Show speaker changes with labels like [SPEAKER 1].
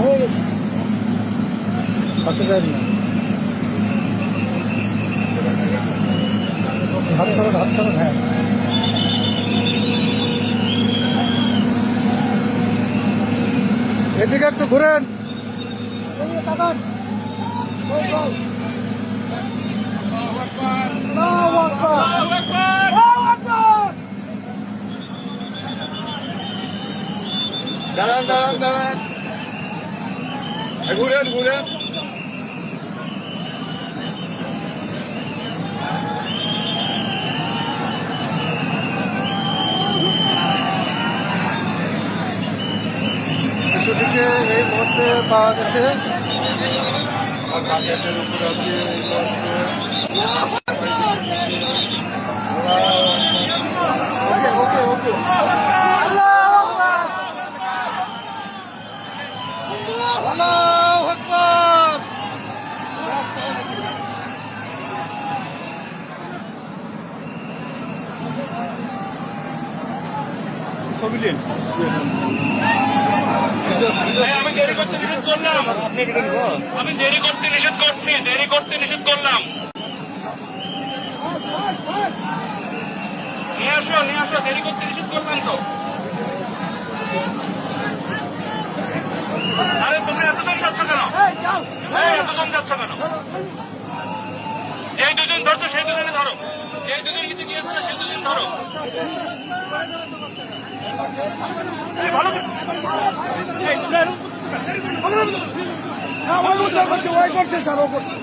[SPEAKER 1] হয়ে গেছে যাবে না হাত ছাড়া হ্যাঁ এদিকে একটু ঘুরেন
[SPEAKER 2] দাঁড়ান ঘুরেন
[SPEAKER 1] শিশুটিকে এই মুহূর্তে পাওয়া গেছে
[SPEAKER 2] বাকেটের উপর আছে ওকে ছবি নিন
[SPEAKER 3] আমি দেরি করতে নিষেধ করলাম নিয়ে আসো দেরি করতে নিষেধ করলাম তো আরে তুমি এতজন যাচ্ছ কেন যেই দুজন ধরছো সেই দুজনে ধরো যেই দুজন কিছু গিয়েছে সেই দুজন ধরো
[SPEAKER 1] করছে স্যার ও করছে